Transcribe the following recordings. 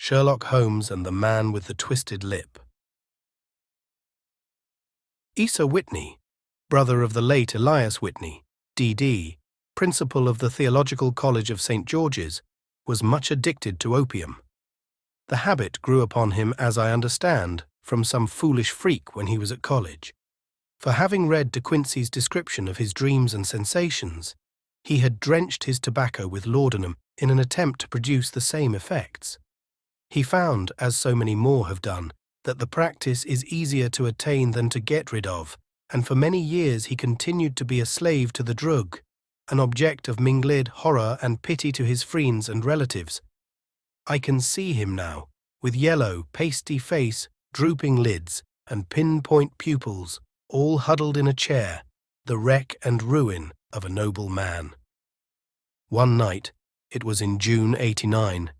Sherlock Holmes and the Man with the Twisted Lip. Isa Whitney, brother of the late Elias Whitney, D.D., principal of the Theological College of St. George's, was much addicted to opium. The habit grew upon him, as I understand, from some foolish freak when he was at college. For having read De Quincey's description of his dreams and sensations, he had drenched his tobacco with laudanum in an attempt to produce the same effects. He found, as so many more have done, that the practice is easier to attain than to get rid of, and for many years he continued to be a slave to the drug, an object of mingled horror and pity to his friends and relatives. I can see him now, with yellow, pasty face, drooping lids, and pinpoint pupils, all huddled in a chair, the wreck and ruin of a noble man. One night, it was in June '89,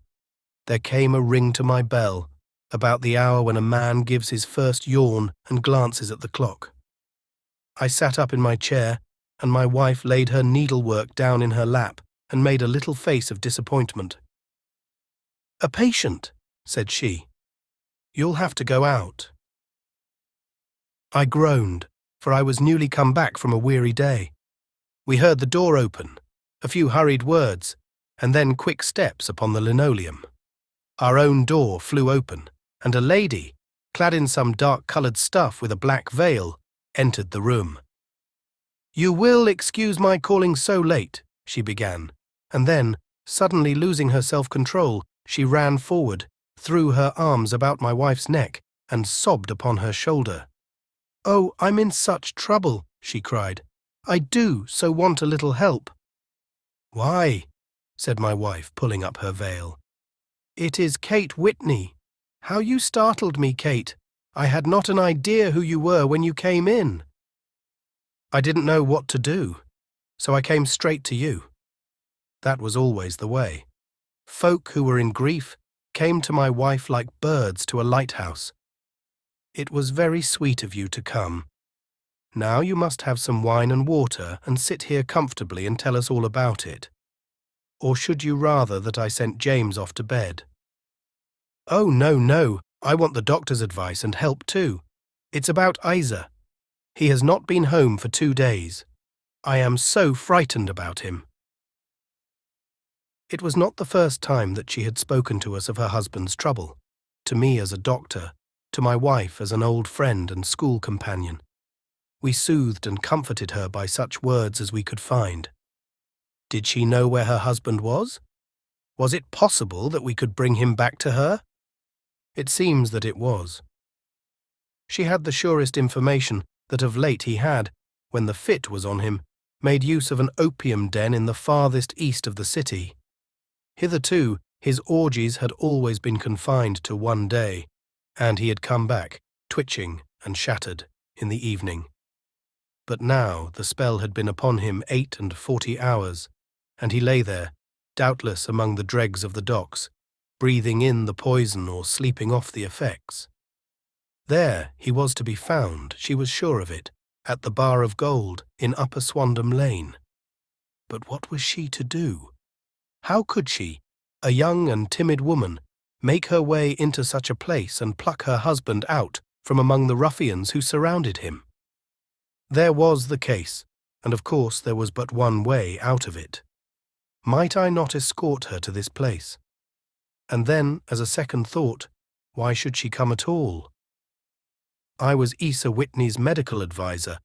there came a ring to my bell, about the hour when a man gives his first yawn and glances at the clock. I sat up in my chair, and my wife laid her needlework down in her lap and made a little face of disappointment. "A patient," said she. "You'll have to go out." I groaned, for I was newly come back from a weary day. We heard the door open, a few hurried words, and then quick steps upon the linoleum. Our own door flew open, and a lady, clad in some dark-coloured stuff with a black veil, entered the room. "You will excuse my calling so late," she began, and then, suddenly losing her self-control, she ran forward, threw her arms about my wife's neck, and sobbed upon her shoulder. "Oh, I'm in such trouble," she cried. "I do so want a little help." "Why?" said my wife, pulling up her veil. "It is Kate Whitney. How you startled me, Kate. I had not an idea who you were when you came in." "I didn't know what to do, so I came straight to you." That was always the way. Folk who were in grief came to my wife like birds to a lighthouse. "It was very sweet of you to come. Now you must have some wine and water and sit here comfortably and tell us all about it. Or should you rather that I sent James off to bed?" "Oh, no, no, I want the doctor's advice and help too. It's about Isa. He has not been home for 2 days. I am so frightened about him." It was not the first time that she had spoken to us of her husband's trouble, to me as a doctor, to my wife as an old friend and school companion. We soothed and comforted her by such words as we could find. Did she know where her husband was? Was it possible that we could bring him back to her? It seems that it was. She had the surest information that of late he had, when the fit was on him, made use of an opium den in the farthest east of the city. Hitherto, his orgies had always been confined to one day, and he had come back, twitching and shattered, in the evening. But now the spell had been upon him 48 hours, and he lay there, doubtless among the dregs of the docks, breathing in the poison or sleeping off the effects. There he was to be found, she was sure of it, at the Bar of Gold in Upper Swandam Lane. But what was she to do? How could she, a young and timid woman, make her way into such a place and pluck her husband out from among the ruffians who surrounded him? There was the case, and of course there was but one way out of it. Might I not escort her to this place? And then, as a second thought, why should she come at all? I was Isa Whitney's medical adviser,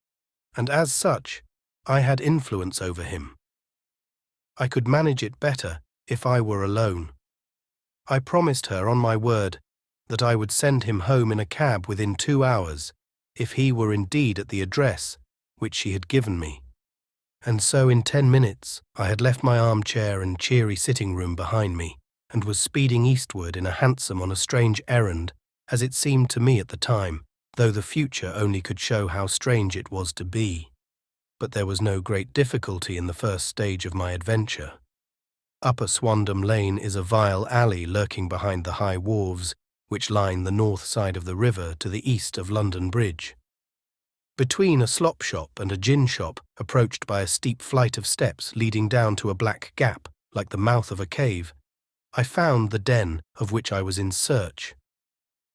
and as such, I had influence over him. I could manage it better if I were alone. I promised her on my word that I would send him home in a cab within 2 hours, if he were indeed at the address which she had given me. And so in 10 minutes I had left my armchair and cheery sitting room behind me, and was speeding eastward in a hansom on a strange errand, as it seemed to me at the time, though the future only could show how strange it was to be. But there was no great difficulty in the first stage of my adventure. Upper Swandam Lane is a vile alley lurking behind the high wharves which line the north side of the river to the east of London Bridge. Between a slop shop and a gin shop, approached by a steep flight of steps leading down to a black gap like the mouth of a cave, I found the den of which I was in search.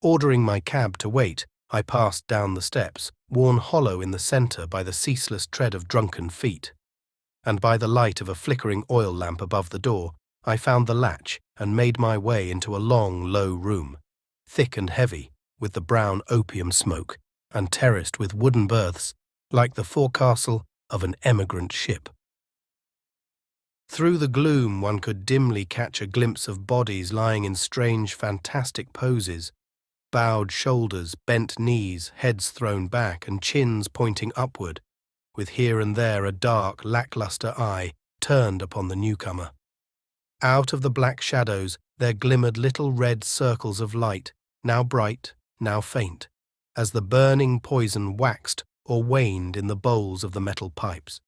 Ordering my cab to wait, I passed down the steps, worn hollow in the centre by the ceaseless tread of drunken feet, and by the light of a flickering oil lamp above the door, I found the latch and made my way into a long, low room, thick and heavy, with the brown opium smoke, and terraced with wooden berths, like the forecastle of an emigrant ship. Through the gloom one could dimly catch a glimpse of bodies lying in strange, fantastic poses, bowed shoulders, bent knees, heads thrown back, and chins pointing upward, with here and there a dark, lacklustre eye turned upon the newcomer. Out of the black shadows there glimmered little red circles of light, now bright, now faint, as the burning poison waxed or waned in the bowls of the metal pipes.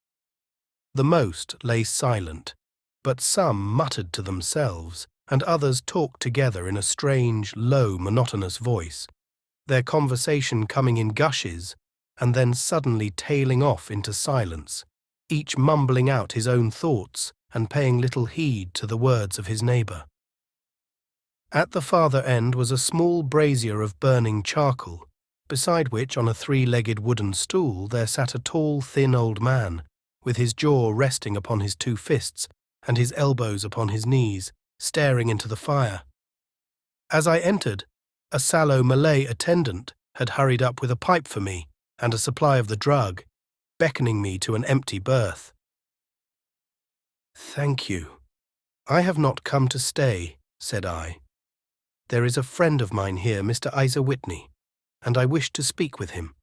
The most lay silent, but some muttered to themselves, and others talked together in a strange, low, monotonous voice, their conversation coming in gushes and then suddenly tailing off into silence, each mumbling out his own thoughts and paying little heed to the words of his neighbour. At the farther end was a small brazier of burning charcoal, beside which, on a three-legged wooden stool, there sat a tall, thin old man, with his jaw resting upon his two fists and his elbows upon his knees, staring into the fire. As I entered, a sallow Malay attendant had hurried up with a pipe for me and a supply of the drug, beckoning me to an empty berth. "Thank you. I have not come to stay," said I. "There is a friend of mine here, Mr. Isa Whitney, and I wish to speak with him."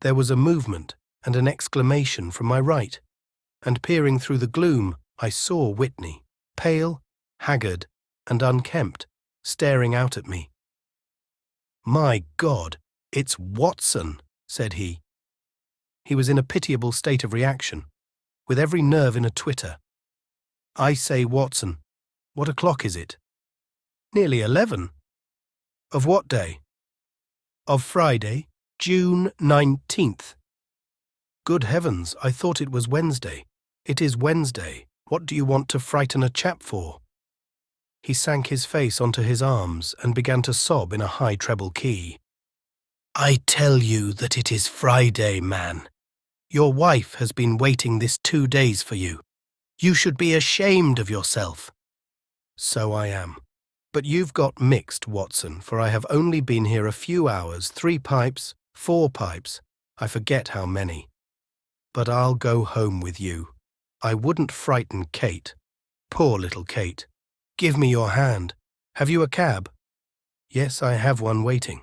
There was a movement and an exclamation from my right, and peering through the gloom, I saw Whitney, pale, haggard, and unkempt, staring out at me. "My God, it's Watson," said he. He was in a pitiable state of reaction, with every nerve in a twitter. "I say, Watson, what o'clock is it?" "Nearly 11. "Of what day?" "Of Friday, June 19th. "Good heavens, I thought it was Wednesday." "It is Wednesday. What do you want to frighten a chap for?" He sank his face onto his arms and began to sob in a high treble key. "I tell you that it is Friday, man. Your wife has been waiting this 2 days for you. You should be ashamed of yourself." "So I am. But you've got mixed, Watson, for I have only been here a few hours, 3 pipes, 4 pipes, I forget how many. But I'll go home with you. I wouldn't frighten Kate. Poor little Kate. Give me your hand. Have you a cab?" "Yes, I have one waiting."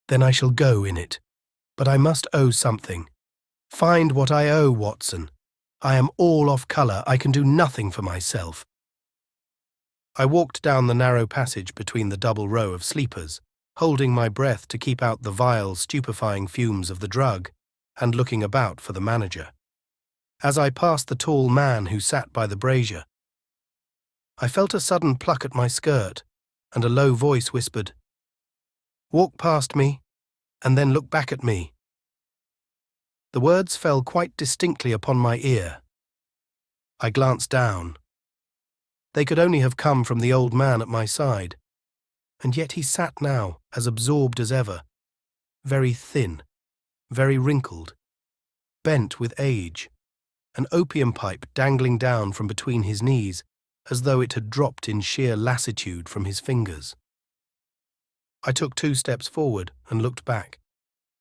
"Then I shall go in it. But I must owe something. Find what I owe, Watson. I am all off colour. I can do nothing for myself." I walked down the narrow passage between the double row of sleepers, holding my breath to keep out the vile, stupefying fumes of the drug, and looking about for the manager. As I passed the tall man who sat by the brazier, I felt a sudden pluck at my skirt, and a low voice whispered, "Walk past me, and then look back at me." The words fell quite distinctly upon my ear. I glanced down. They could only have come from the old man at my side, and yet he sat now as absorbed as ever, very thin, very wrinkled, bent with age, an opium pipe dangling down from between his knees as though it had dropped in sheer lassitude from his fingers. I took 2 steps forward and looked back.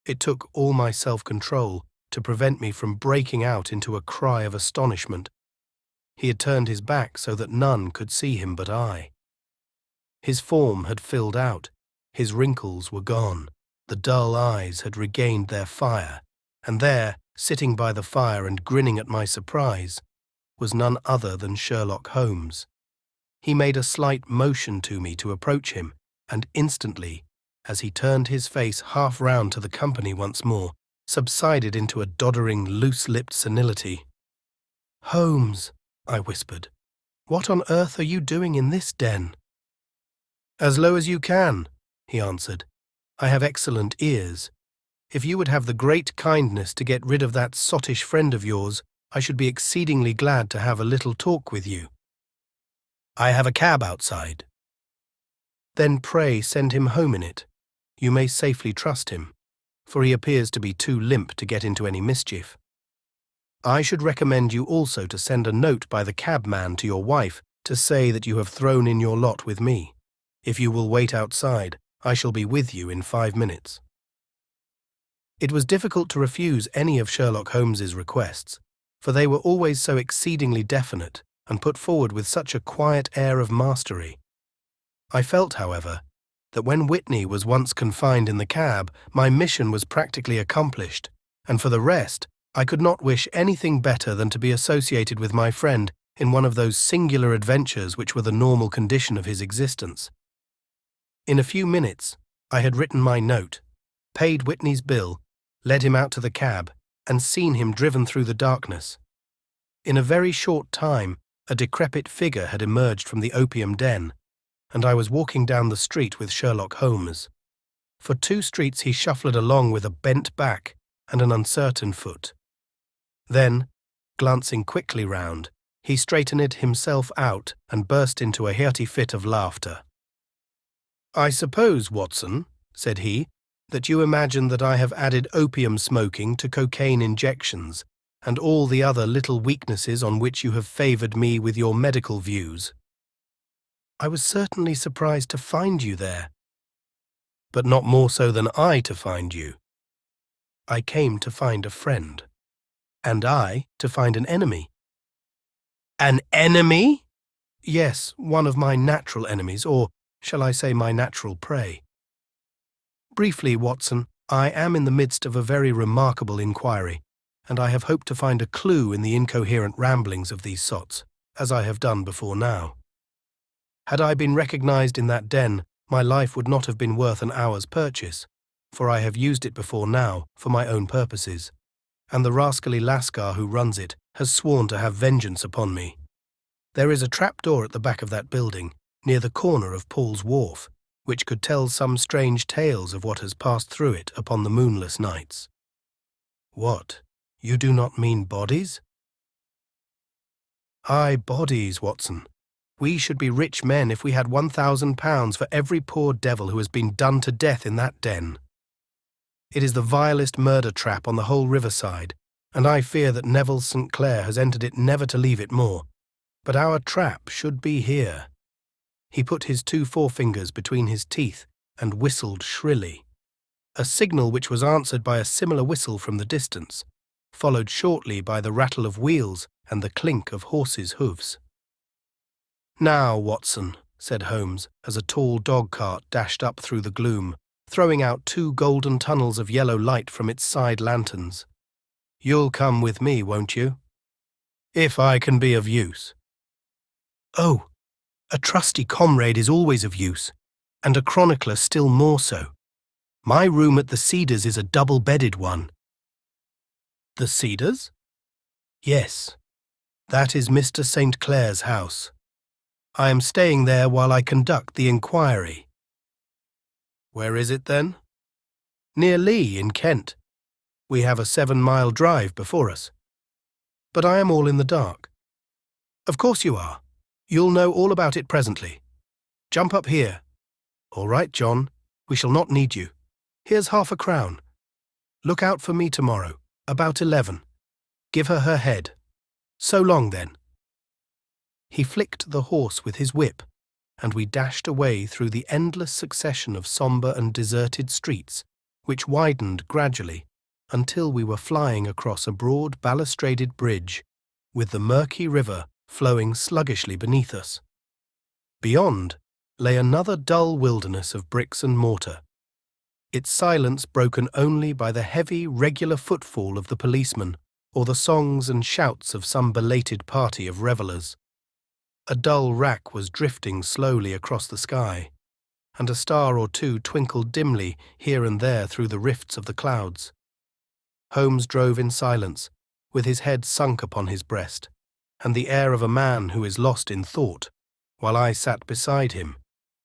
It took all my self-control to prevent me from breaking out into a cry of astonishment. He had turned his back so that none could see him but I. His form had filled out, his wrinkles were gone, the dull eyes had regained their fire, and there, sitting by the fire and grinning at my surprise, was none other than Sherlock Holmes. He made a slight motion to me to approach him, and instantly, as he turned his face half round to the company once more, subsided into a doddering, loose-lipped senility. "Holmes," I whispered, "what on earth are you doing in this den?" "As low as you can," he answered. "I have excellent ears. If you would have the great kindness to get rid of that sottish friend of yours, I should be exceedingly glad to have a little talk with you." I have a cab outside. Then pray send him home in it. You may safely trust him, for he appears to be too limp to get into any mischief. I should recommend you also to send a note by the cabman to your wife to say that you have thrown in your lot with me. If you will wait outside, I shall be with you in 5 minutes. It was difficult to refuse any of Sherlock Holmes's requests, for they were always so exceedingly definite and put forward with such a quiet air of mastery. I felt, however, that when Whitney was once confined in the cab, my mission was practically accomplished, and for the rest, I could not wish anything better than to be associated with my friend in one of those singular adventures which were the normal condition of his existence. In a few minutes, I had written my note, paid Whitney's bill, led him out to the cab, and seen him driven through the darkness. In a very short time, a decrepit figure had emerged from the opium den, and I was walking down the street with Sherlock Holmes. For 2 streets he shuffled along with a bent back and an uncertain foot. Then, glancing quickly round, he straightened himself out and burst into a hearty fit of laughter. "I suppose, Watson," said he, "that you imagine that I have added opium smoking to cocaine injections and all the other little weaknesses on which you have favoured me with your medical views. I was certainly surprised to find you there, but not more so than I to find you. I came to find a friend, and I to find an enemy." "An enemy?" "Yes, one of my natural enemies, or shall I say my natural prey. Briefly, Watson, I am in the midst of a very remarkable inquiry, and I have hoped to find a clue in the incoherent ramblings of these sots, as I have done before now. Had I been recognized in that den, my life would not have been worth an hour's purchase, for I have used it before now for my own purposes, and the rascally lascar who runs it has sworn to have vengeance upon me. There is a trapdoor at the back of that building, near the corner of Paul's Wharf, which could tell some strange tales of what has passed through it upon the moonless nights." "What, you do not mean bodies?" "Aye, bodies, Watson. We should be rich men if we had £1,000 for every poor devil who has been done to death in that den. It is the vilest murder trap on the whole riverside, and I fear that Neville St. Clair has entered it never to leave it more. But our trap should be here." He put his 2 forefingers between his teeth and whistled shrilly, a signal which was answered by a similar whistle from the distance, followed shortly by the rattle of wheels and the clink of horses' hoofs. "Now, Watson," said Holmes, as a tall dog-cart dashed up through the gloom, throwing out 2 golden tunnels of yellow light from its side lanterns. "You'll come with me, won't you? If I can be of use." "Oh, a trusty comrade is always of use, and a chronicler still more so. My room at the Cedars is a double-bedded one." "The Cedars?" "Yes, that is Mr. St. Clair's house. I am staying there while I conduct the inquiry." "Where is it, then?" "Near Lee, in Kent. We have a 7-mile drive before us. But I am all in the dark." "Of course you are. You'll know all about it presently. Jump up here." "All right, John. We shall not need you. Here's £half-a-crown. Look out for me tomorrow, about 11. Give her her head. So long, then." He flicked the horse with his whip, and we dashed away through the endless succession of sombre and deserted streets, which widened gradually until we were flying across a broad balustraded bridge, with the murky river flowing sluggishly beneath us. Beyond lay another dull wilderness of bricks and mortar, its silence broken only by the heavy, regular footfall of the policeman or the songs and shouts of some belated party of revellers. A dull wrack was drifting slowly across the sky, and a star or 2 twinkled dimly here and there through the rifts of the clouds. Holmes drove in silence, with his head sunk upon his breast, and the air of a man who is lost in thought, while I sat beside him,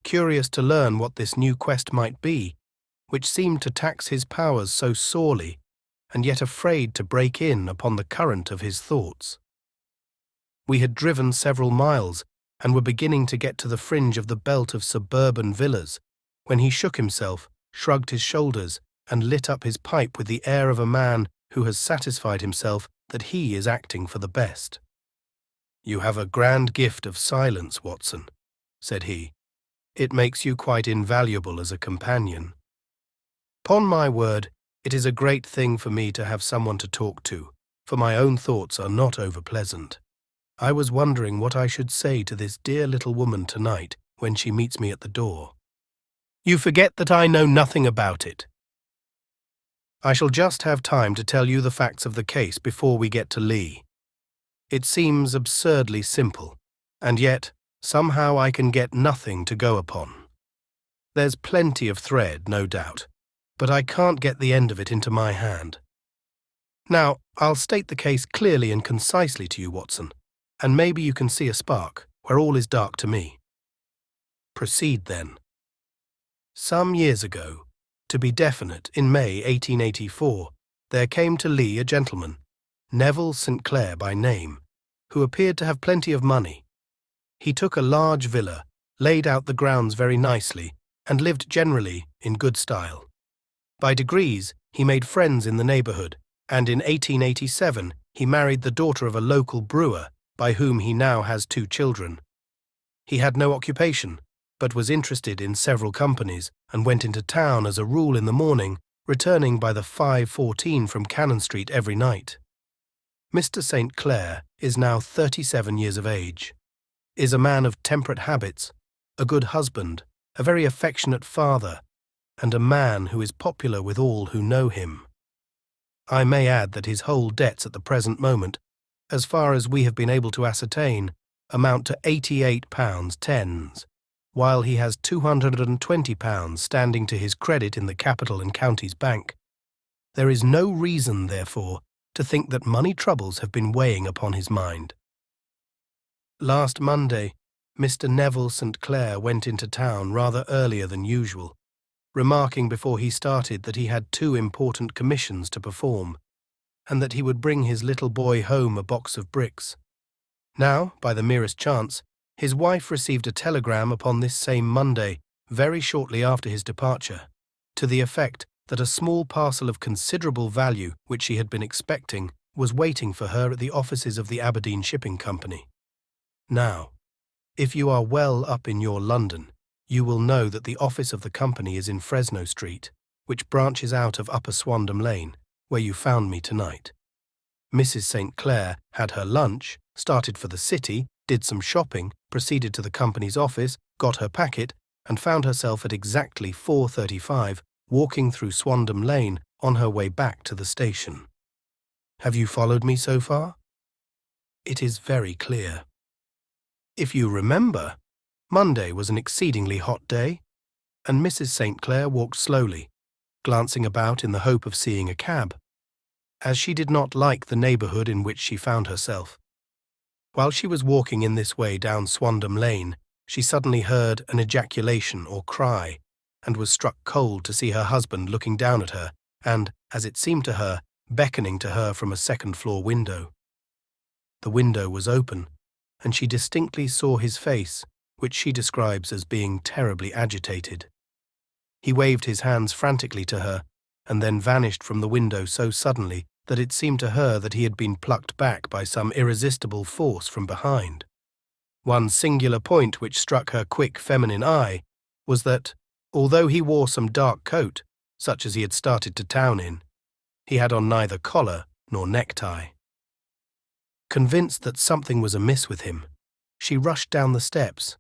curious to learn what this new quest might be, which seemed to tax his powers so sorely, and yet afraid to break in upon the current of his thoughts. We had driven several miles and were beginning to get to the fringe of the belt of suburban villas, when he shook himself, shrugged his shoulders, and lit up his pipe with the air of a man who has satisfied himself that he is acting for the best. "You have a grand gift of silence, Watson," said he. "It makes you quite invaluable as a companion. 'Pon my word, it is a great thing for me to have someone to talk to, for my own thoughts are not over-pleasant. I was wondering what I should say to this dear little woman tonight when she meets me at the door. You forget that I know nothing about it. I shall just have time to tell you the facts of the case before we get to Lee. It seems absurdly simple, and yet somehow I can get nothing to go upon. There's plenty of thread, no doubt, but I can't get the end of it into my hand. Now, I'll state the case clearly and concisely to you, Watson, and maybe you can see a spark where all is dark to me. Proceed, then. Some years ago, to be definite, in May 1884, there came to Lee a gentleman, Neville St. Clair by name, who appeared to have plenty of money. He took a large villa, laid out the grounds very nicely, and lived generally in good style. By degrees, he made friends in the neighbourhood, and in 1887 he married the daughter of a local brewer, by whom he now has 2 children. He had no occupation, but was interested in several companies, and went into town as a rule in the morning, returning by the 5:14 from Cannon Street every night. Mr. St. Clair is now 37 years of age, is a man of temperate habits, a good husband, a very affectionate father, and a man who is popular with all who know him. I may add that his whole debts at the present moment, as far as we have been able to ascertain, amount to £88 tens, while he has £220 standing to his credit in the Capital and Counties Bank. There is no reason, therefore, to think that money troubles have been weighing upon his mind. Last Monday, Mr. Neville St. Clair went into town rather earlier than usual, remarking before he started that he had 2 important commissions to perform, and that he would bring his little boy home a box of bricks. Now, by the merest chance, his wife received a telegram upon this same Monday, very shortly after his departure, to the effect that a small parcel of considerable value, which she had been expecting, was waiting for her at the offices of the Aberdeen Shipping Company. Now, if you are well up in your London, you will know that the office of the company is in Fresno Street, which branches out of Upper Swandam Lane, where you found me tonight. Mrs. St. Clair had her lunch, started for the city, did some shopping, proceeded to the company's office, got her packet, and found herself at exactly 4:35, walking through Swandam Lane on her way back to the station. Have you followed me so far? It is very clear. If you remember, Monday was an exceedingly hot day, and Mrs. St. Clair walked slowly, glancing about in the hope of seeing a cab, as she did not like the neighbourhood in which she found herself. While she was walking in this way down Swandam Lane, she suddenly heard an ejaculation or cry, and was struck cold to see her husband looking down at her and, as it seemed to her, beckoning to her from a second-floor window. The window was open, and she distinctly saw his face, which she describes as being terribly agitated. He waved his hands frantically to her, and then vanished from the window so suddenly that it seemed to her that he had been plucked back by some irresistible force from behind. One singular point which struck her quick feminine eye was that, although he wore some dark coat, such as he had started to town in, he had on neither collar nor necktie. Convinced that something was amiss with him, she rushed down the steps,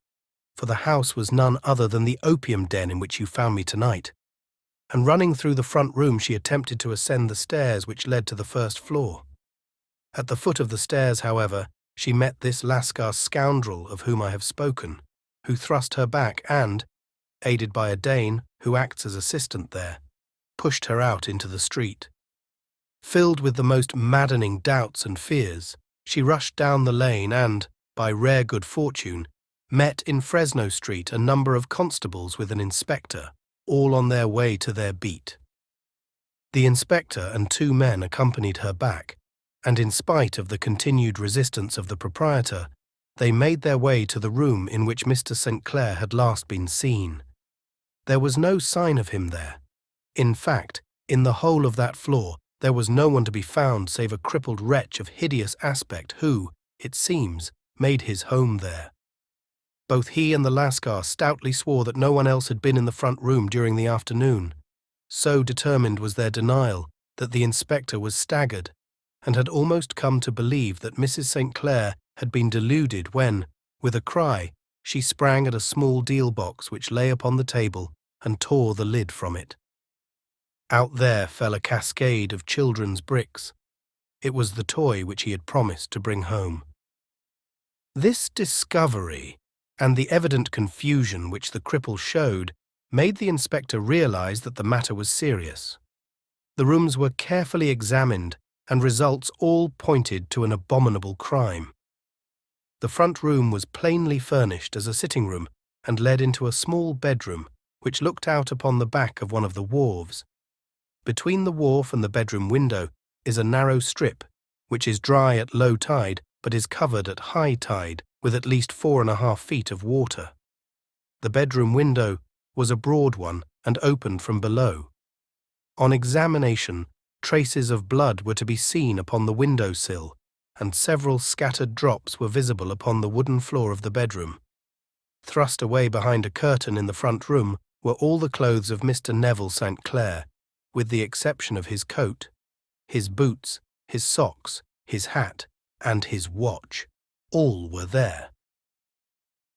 for the house was none other than the opium den in which you found me tonight, and running through the front room she attempted to ascend the stairs which led to the first floor. At the foot of the stairs, however, she met this Lascar scoundrel of whom I have spoken, who thrust her back and, aided by a Dane who acts as assistant there, pushed her out into the street. Filled with the most maddening doubts and fears, she rushed down the lane and, by rare good fortune, met in Fresno Street a number of constables with an inspector, all on their way to their beat. The inspector and 2 men accompanied her back, and in spite of the continued resistance of the proprietor, They made their way to the room in which Mr. St. Clair had last been seen. There was no sign of him there. In fact, in the whole of that floor, there was no one to be found save a crippled wretch of hideous aspect who, it seems, made his home there. Both he and the Lascar stoutly swore that no one else had been in the front room during the afternoon. So determined was their denial that the inspector was staggered and had almost come to believe that Mrs. St. Clair had been deluded when, with a cry, she sprang at a small deal box which lay upon the table and tore the lid from it. Out there fell a cascade of children's bricks. It was the toy which he had promised to bring home. This discovery, and the evident confusion which the cripple showed, made the inspector realize that the matter was serious. The rooms were carefully examined, and results all pointed to an abominable crime. The front room was plainly furnished as a sitting room and led into a small bedroom which looked out upon the back of one of the wharves. Between the wharf and the bedroom window is a narrow strip, which is dry at low tide but is covered at high tide with at least 4.5 feet of water. The bedroom window was a broad one and opened from below. On examination, traces of blood were to be seen upon the window sill, and several scattered drops were visible upon the wooden floor of the bedroom. Thrust away behind a curtain in the front room were all the clothes of Mr. Neville St. Clair, with the exception of his coat, his boots, his socks, his hat, and his watch. All were there.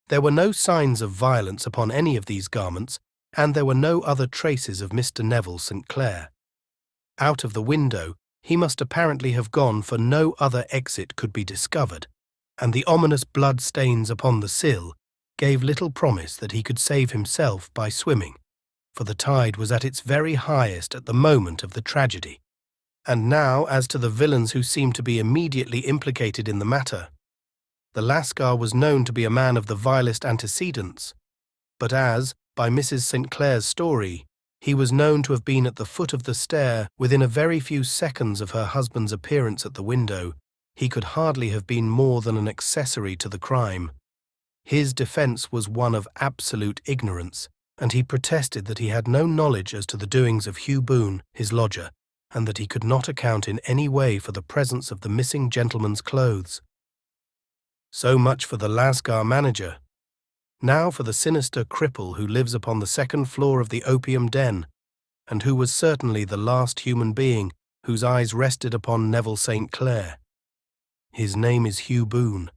There were no signs of violence upon any of these garments, and there were no other traces of Mr. Neville St. Clair. Out of the window he must apparently have gone, for no other exit could be discovered, and the ominous blood stains upon the sill gave little promise that he could save himself by swimming, for the tide was at its very highest at the moment of the tragedy. And now as to the villains who seemed to be immediately implicated in the matter. The Lascar was known to be a man of the vilest antecedents, but as, by Mrs. St. Clair's story, he was known to have been at the foot of the stair within a very few seconds of her husband's appearance at the window, he could hardly have been more than an accessory to the crime. His defence was one of absolute ignorance, and he protested that he had no knowledge as to the doings of Hugh Boone, his lodger, and that he could not account in any way for the presence of the missing gentleman's clothes. So much for the Lascar manager. Now for the sinister cripple who lives upon the second floor of the opium den, and who was certainly the last human being whose eyes rested upon Neville St. Clair. His name is Hugh Boone,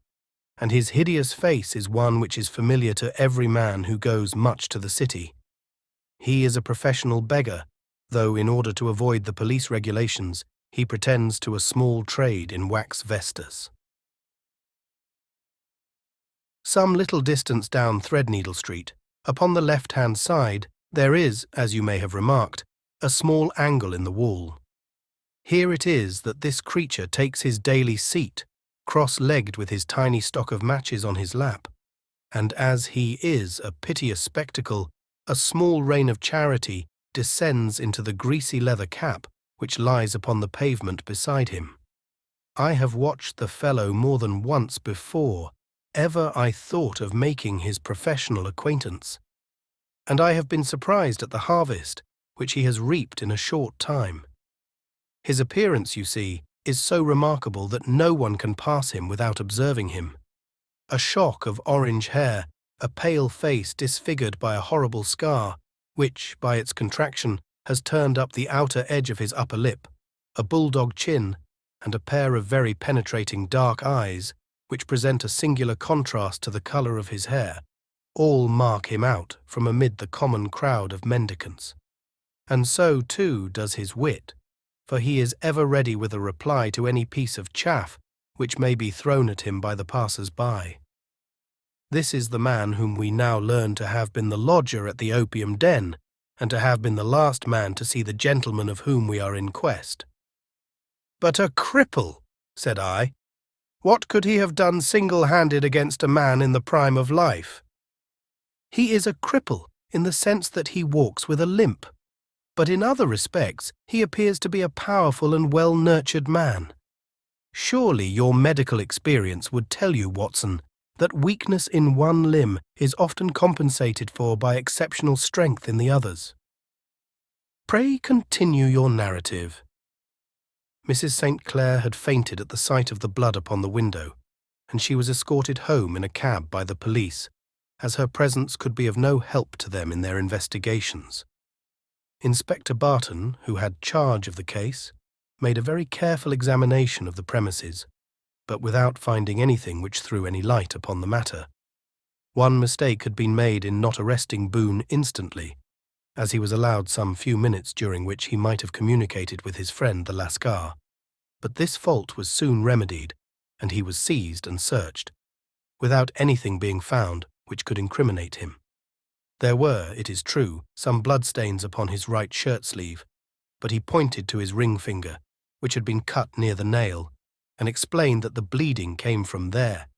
and his hideous face is one which is familiar to every man who goes much to the city. He is a professional beggar, though in order to avoid the police regulations, he pretends to a small trade in wax vestas. Some little distance down Threadneedle Street, upon the left-hand side, there is, as you may have remarked, a small angle in the wall. Here it is that this creature takes his daily seat, cross-legged with his tiny stock of matches on his lap, and as he is a piteous spectacle, a small rain of charity descends into the greasy leather cap which lies upon the pavement beside him. I have watched the fellow more than once before ever I thought of making his professional acquaintance, and I have been surprised at the harvest which he has reaped in a short time. His appearance, you see, is so remarkable that no one can pass him without observing him. A shock of orange hair, a pale face disfigured by a horrible scar, which, by its contraction, has turned up the outer edge of his upper lip, a bulldog chin, and a pair of very penetrating dark eyes, which present a singular contrast to the colour of his hair, all mark him out from amid the common crowd of mendicants. And so, too, does his wit, for he is ever ready with a reply to any piece of chaff which may be thrown at him by the passers-by. This is the man whom we now learn to have been the lodger at the opium den, and to have been the last man to see the gentleman of whom we are in quest. "But a cripple," said I. "What could he have done single-handed against a man in the prime of life?" "He is a cripple in the sense that he walks with a limp, but in other respects he appears to be a powerful and well-nurtured man. Surely your medical experience would tell you, Watson, that weakness in one limb is often compensated for by exceptional strength in the others. Pray continue your narrative. Mrs. St. Clair had fainted at the sight of the blood upon the window, and she was escorted home in a cab by the police, as her presence could be of no help to them in their investigations. Inspector Barton, who had charge of the case, made a very careful examination of the premises, but without finding anything which threw any light upon the matter. One mistake had been made in not arresting Boone instantly, as he was allowed some few minutes during which he might have communicated with his friend the Lascar. But this fault was soon remedied, and he was seized and searched, without anything being found which could incriminate him. There were, it is true, some bloodstains upon his right shirt sleeve, but he pointed to his ring finger, which had been cut near the nail, and explained that the bleeding came from there,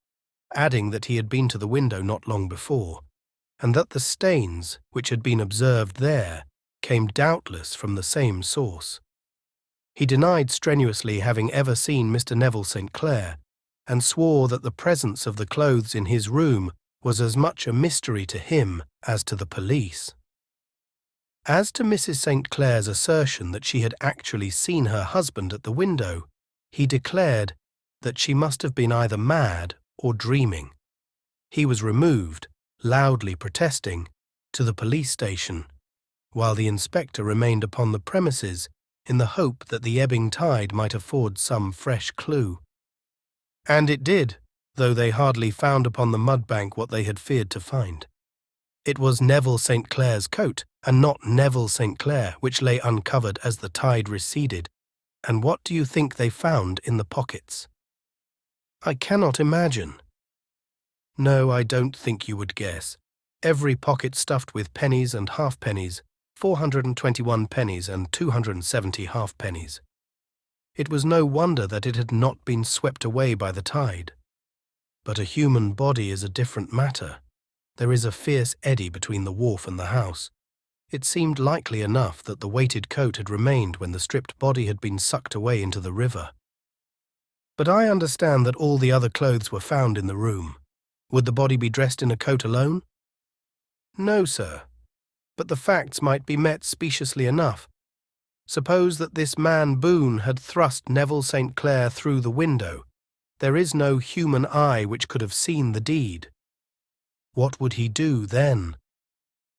adding that he had been to the window not long before, and that the stains which had been observed there came doubtless from the same source. He denied strenuously having ever seen Mr. Neville St. Clair, and swore that the presence of the clothes in his room was as much a mystery to him as to the police. As to Mrs. St. Clair's assertion that she had actually seen her husband at the window, he declared that she must have been either mad or dreaming. He was removed, loudly protesting, to the police station, while the inspector remained upon the premises in the hope that the ebbing tide might afford some fresh clue. And it did, though they hardly found upon the mudbank what they had feared to find. It was Neville St. Clair's coat, and not Neville St. Clair, which lay uncovered as the tide receded. And what do you think they found in the pockets? I cannot imagine. No, I don't think you would guess. Every pocket stuffed with pennies and halfpennies, 421 pennies and 270 halfpennies. It was no wonder that it had not been swept away by the tide. But a human body is a different matter. There is a fierce eddy between the wharf and the house. It seemed likely enough that the weighted coat had remained when the stripped body had been sucked away into the river. But I understand that all the other clothes were found in the room. Would the body be dressed in a coat alone? No, sir. But the facts might be met speciously enough. Suppose that this man Boone had thrust Neville St. Clair through the window. There is no human eye which could have seen the deed. What would he do then?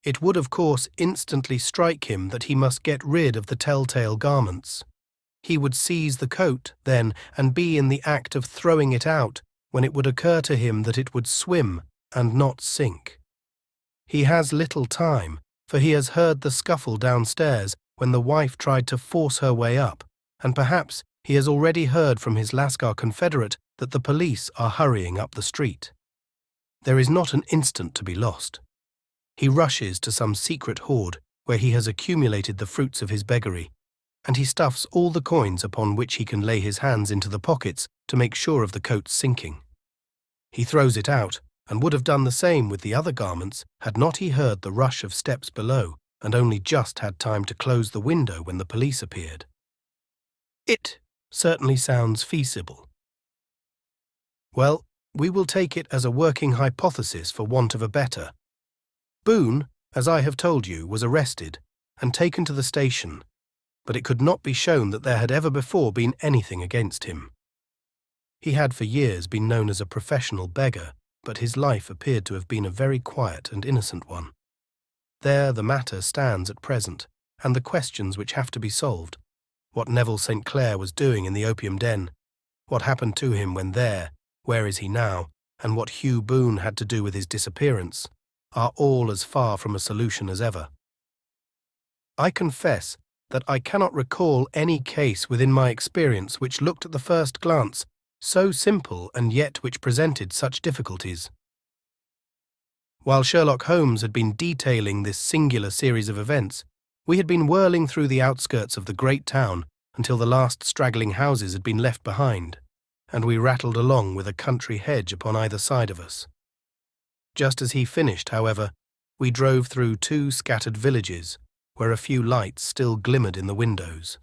It would, of course, instantly strike him that he must get rid of the telltale garments. He would seize the coat, then, and be in the act of throwing it out, when it would occur to him that it would swim and not sink. He has little time, for he has heard the scuffle downstairs when the wife tried to force her way up, and perhaps he has already heard from his Lascar confederate that the police are hurrying up the street. There is not an instant to be lost. He rushes to some secret hoard where he has accumulated the fruits of his beggary, and he stuffs all the coins upon which he can lay his hands into the pockets to make sure of the coat's sinking. He throws it out, and would have done the same with the other garments had not he heard the rush of steps below and only just had time to close the window when the police appeared. It certainly sounds feasible. Well, we will take it as a working hypothesis for want of a better. Boone, as I have told you, was arrested and taken to the station, but it could not be shown that there had ever before been anything against him. He had for years been known as a professional beggar, but his life appeared to have been a very quiet and innocent one. There the matter stands at present, and the questions which have to be solved, what Neville St. Clair was doing in the opium den, what happened to him when there, where is he now, and what Hugh Boone had to do with his disappearance, are all as far from a solution as ever. I confess that I cannot recall any case within my experience which looked at the first glance so simple and yet which presented such difficulties. While Sherlock Holmes had been detailing this singular series of events, we had been whirling through the outskirts of the great town until the last straggling houses had been left behind, and we rattled along with a country hedge upon either side of us. Just as he finished, however, we drove through 2 scattered villages, where a few lights still glimmered in the windows.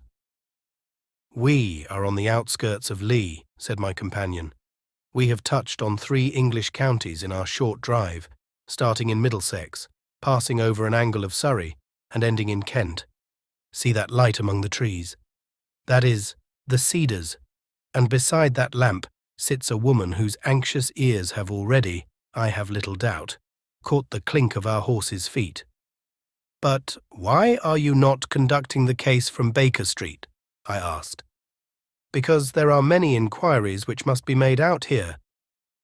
"We are on the outskirts of Lee," said my companion. We have touched on 3 English counties in our short drive, starting in Middlesex, passing over an angle of Surrey, and ending in Kent. See that light among the trees? That is the Cedars, and beside that lamp sits a woman whose anxious ears have already, I have little doubt, caught the clink of our horses' feet. But why are you not conducting the case from Baker Street? I asked. Because there are many inquiries which must be made out here.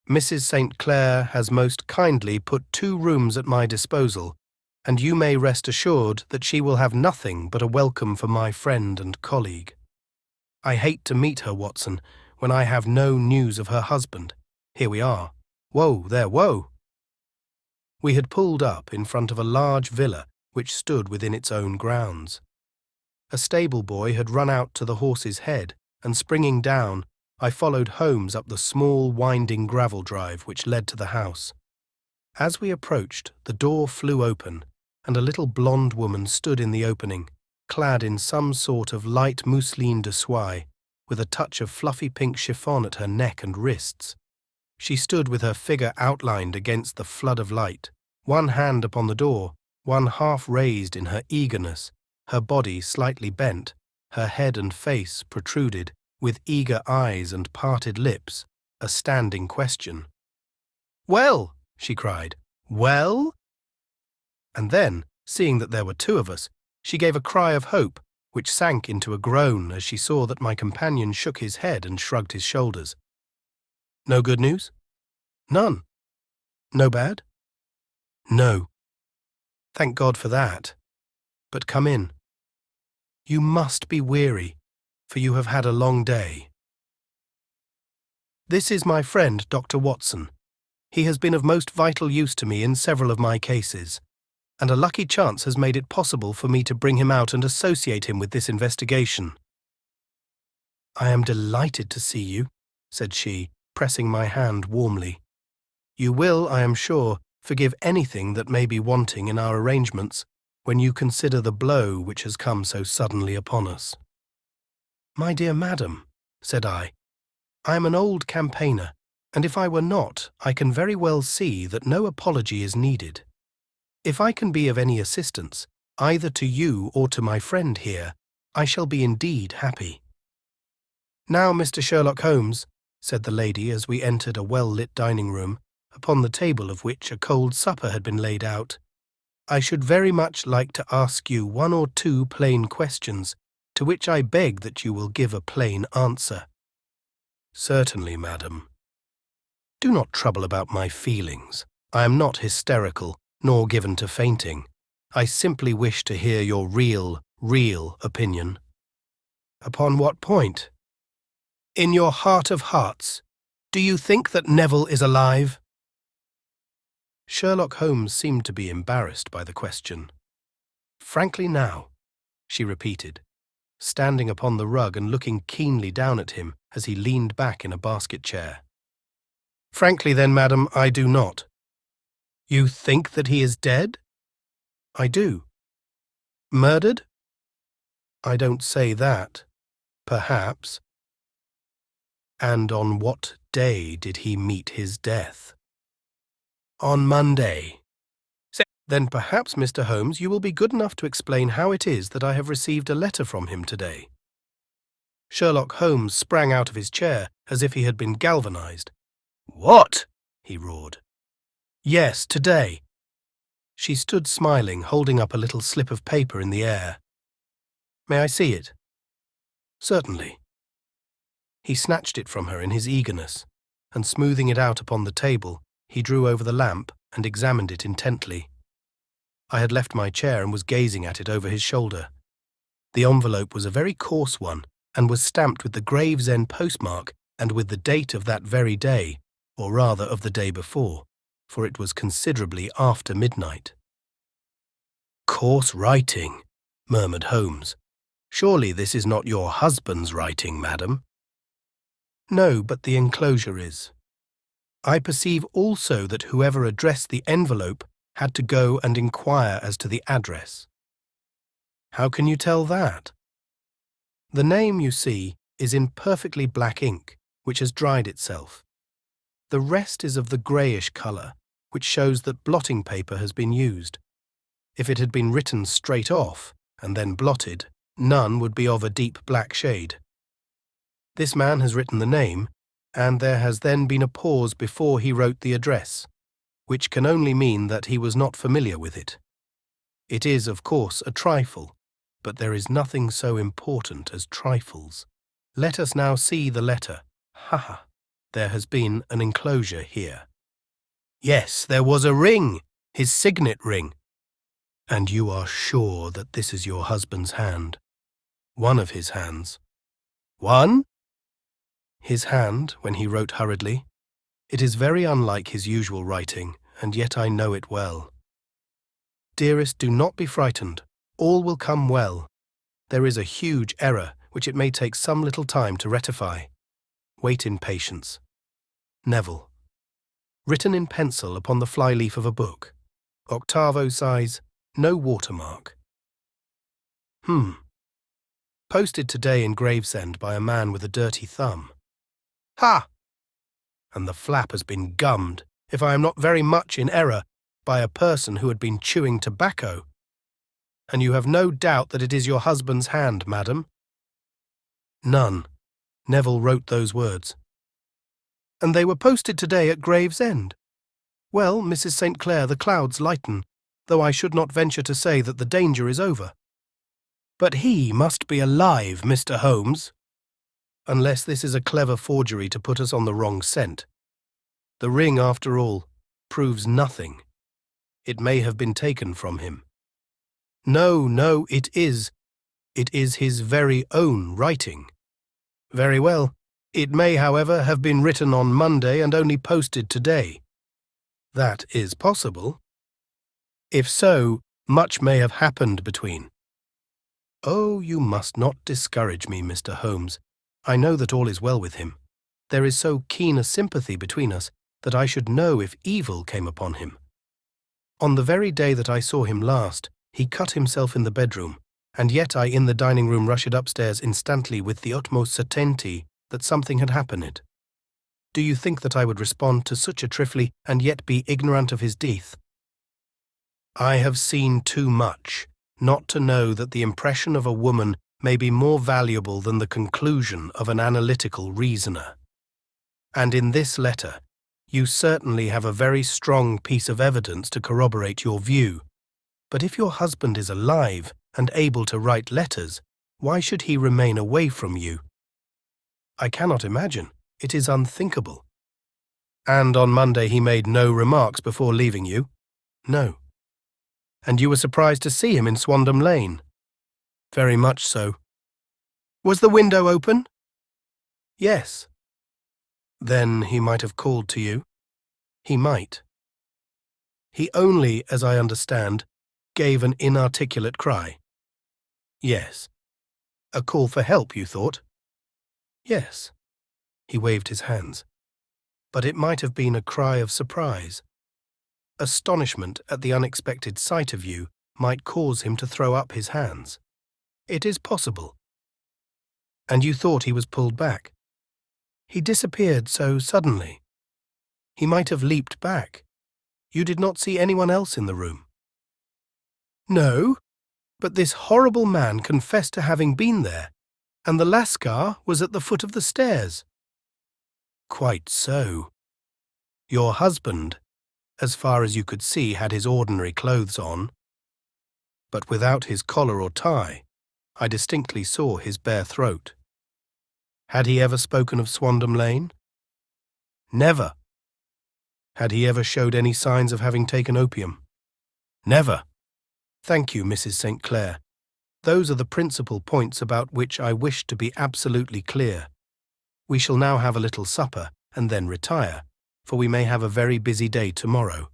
Mrs. St. Clair has most kindly put 2 rooms at my disposal, and you may rest assured that she will have nothing but a welcome for my friend and colleague. I hate to meet her, Watson, when I have no news of her husband. Here we are. Whoa, there, whoa! We had pulled up in front of a large villa which stood within its own grounds. A stable boy had run out to the horse's head, and springing down, I followed Holmes up the small, winding gravel drive which led to the house. As we approached, the door flew open, and a little blonde woman stood in the opening, clad in some sort of light mousseline de soie, with a touch of fluffy pink chiffon at her neck and wrists. She stood with her figure outlined against the flood of light, one hand upon the door, one half raised in her eagerness, her body slightly bent, her head and face protruded, with eager eyes and parted lips, a standing question. "Well," she cried, "well?" And then, seeing that there were 2 of us, she gave a cry of hope, which sank into a groan as she saw that my companion shook his head and shrugged his shoulders. "No good news?" "None." "No bad?" "No." "Thank God for that. But come in. You must be weary, for you have had a long day. This is my friend, Dr. Watson. He has been of most vital use to me in several of my cases, and a lucky chance has made it possible for me to bring him out and associate him with this investigation." "I am delighted to see you," said she, pressing my hand warmly. "You will, I am sure, forgive anything that may be wanting in our arrangements when you consider the blow which has come so suddenly upon us." "My dear madam," said I am an old campaigner, and if I were not, I can very well see that no apology is needed. If I can be of any assistance, either to you or to my friend here, I shall be indeed happy." "Now, Mr. Sherlock Holmes," said the lady as we entered a well-lit dining-room, upon the table of which a cold supper had been laid out, "I should very much like to ask you 1 or 2 plain questions, to which I beg that you will give a plain answer." "Certainly, madam." "Do not trouble about my feelings. I am not hysterical, nor given to fainting. I simply wish to hear your real opinion." "Upon what point?" "In your heart of hearts, do you think that Neville is alive?" Sherlock Holmes seemed to be embarrassed by the question. "Frankly now," she repeated, standing upon the rug and looking keenly down at him as he leaned back in a basket chair. "Frankly then, madam, I do not." "You think that he is dead?" "I do." "Murdered?" "I don't say that. Perhaps." "And on what day did he meet his death?" "On Monday." "Then perhaps, Mr. Holmes, you will be good enough to explain how it is that I have received a letter from him today." Sherlock Holmes sprang out of his chair as if he had been galvanized. "What?" he roared. "Yes, today." She stood smiling, holding up a little slip of paper in the air. "May I see it?" "Certainly." He snatched it from her in his eagerness, and smoothing it out upon the table, he drew over the lamp and examined it intently. I had left my chair and was gazing at it over his shoulder. The envelope was a very coarse one, and was stamped with the Gravesend postmark and with the date of that very day, or rather of the day before, for it was considerably after midnight. "Coarse writing," murmured Holmes. "Surely this is not your husband's writing, madam?" "No, but the enclosure is. I perceive also that whoever addressed the envelope had to go and inquire as to the address." "How can you tell that?" "The name, you see, is in perfectly black ink, which has dried itself. The rest is of the greyish colour, which shows that blotting paper has been used. If it had been written straight off and then blotted, none would be of a deep black shade. This man has written the name, and there has then been a pause before he wrote the address, which can only mean that he was not familiar with it. It is, of course, a trifle, but there is nothing so important as trifles. Let us now see the letter. Ha ha! There has been an enclosure here. Yes, there was a ring, his signet ring. And you are sure that this is your husband's hand? One of his hands. One? His hand, when he wrote hurriedly. It is very unlike his usual writing, and yet I know it well. Dearest, do not be frightened. All will come well. There is a huge error, which it may take some little time to rectify. Wait in patience. Neville. Written in pencil upon the flyleaf of a book. Octavo size, no watermark. Posted today in Gravesend by a man with a dirty thumb. Ha! And the flap has been gummed, if I am not very much in error, by a person who had been chewing tobacco. And you have no doubt that it is your husband's hand, madam? None. Neville wrote those words. And they were posted today at Gravesend. Well, Mrs. St. Clair, the clouds lighten, though I should not venture to say that the danger is over. But he must be alive, Mr. Holmes. Unless this is a clever forgery to put us on the wrong scent. The ring, after all, proves nothing. It may have been taken from him. No, it is. It is his very own writing. Very well. It may, however, have been written on Monday and only posted today. That is possible. If so, much may have happened between. Oh, you must not discourage me, Mr. Holmes. I know that all is well with him. There is so keen a sympathy between us that I should know if evil came upon him. On the very day that I saw him last, he cut himself in the bedroom, and yet I in the dining-room rushed upstairs instantly with the utmost certainty that something had happened. Do you think that I would respond to such a trifle and yet be ignorant of his death? I have seen too much not to know that the impression of a woman may be more valuable than the conclusion of an analytical reasoner. And in this letter, you certainly have a very strong piece of evidence to corroborate your view. But if your husband is alive and able to write letters, why should he remain away from you? I cannot imagine. It is unthinkable. And on Monday he made no remarks before leaving you? No. And you were surprised to see him in Swandam Lane? Very much so. Was the window open? Yes. Then he might have called to you? He might. He only, as I understand, gave an inarticulate cry. Yes. A call for help, you thought? Yes. He waved his hands. But it might have been a cry of surprise. Astonishment at the unexpected sight of you might cause him to throw up his hands. It is possible. And you thought he was pulled back. He disappeared so suddenly. He might have leaped back. You did not see anyone else in the room. No, but this horrible man confessed to having been there, and the Lascar was at the foot of the stairs. Quite so. Your husband, as far as you could see, had his ordinary clothes on, but without his collar or tie. I distinctly saw his bare throat. Had he ever spoken of Swandam Lane? Never. Had he ever showed any signs of having taken opium? Never. Thank you, Mrs. St. Clair. Those are the principal points about which I wish to be absolutely clear. We shall now have a little supper and then retire, for we may have a very busy day tomorrow.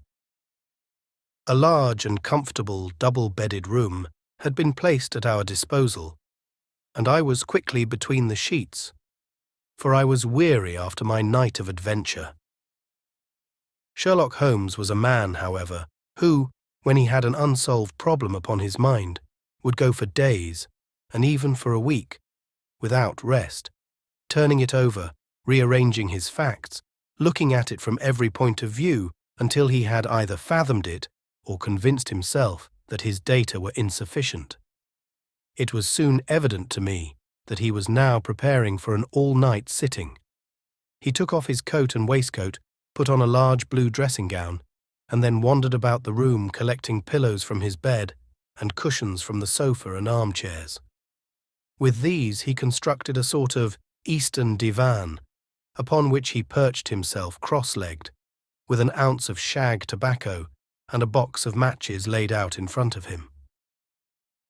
A large and comfortable double-bedded room had been placed at our disposal, and I was quickly between the sheets, for I was weary after my night of adventure. Sherlock Holmes was a man, however, who, when he had an unsolved problem upon his mind, would go for days, and even for a week, without rest, turning it over, rearranging his facts, looking at it from every point of view until he had either fathomed it or convinced himself that his data were insufficient. It was soon evident to me that he was now preparing for an all-night sitting. He took off his coat and waistcoat, put on a large blue dressing gown, and then wandered about the room collecting pillows from his bed and cushions from the sofa and armchairs. With these he constructed a sort of Eastern divan, upon which he perched himself cross-legged, with an ounce of shag tobacco and a box of matches laid out in front of him.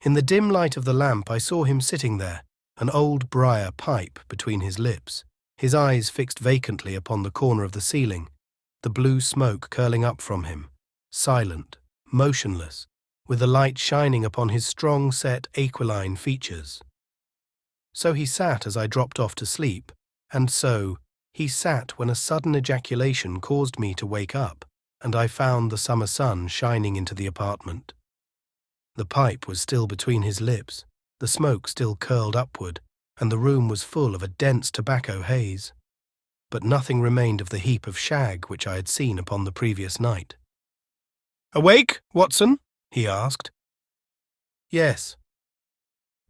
In the dim light of the lamp I saw him sitting there, an old briar pipe between his lips, his eyes fixed vacantly upon the corner of the ceiling, the blue smoke curling up from him, silent, motionless, with the light shining upon his strong-set aquiline features. So he sat as I dropped off to sleep, and so he sat when a sudden ejaculation caused me to wake up, and I found the summer sun shining into the apartment. The pipe was still between his lips, the smoke still curled upward, and the room was full of a dense tobacco haze. But nothing remained of the heap of shag which I had seen upon the previous night. "Awake, Watson?" he asked. "Yes."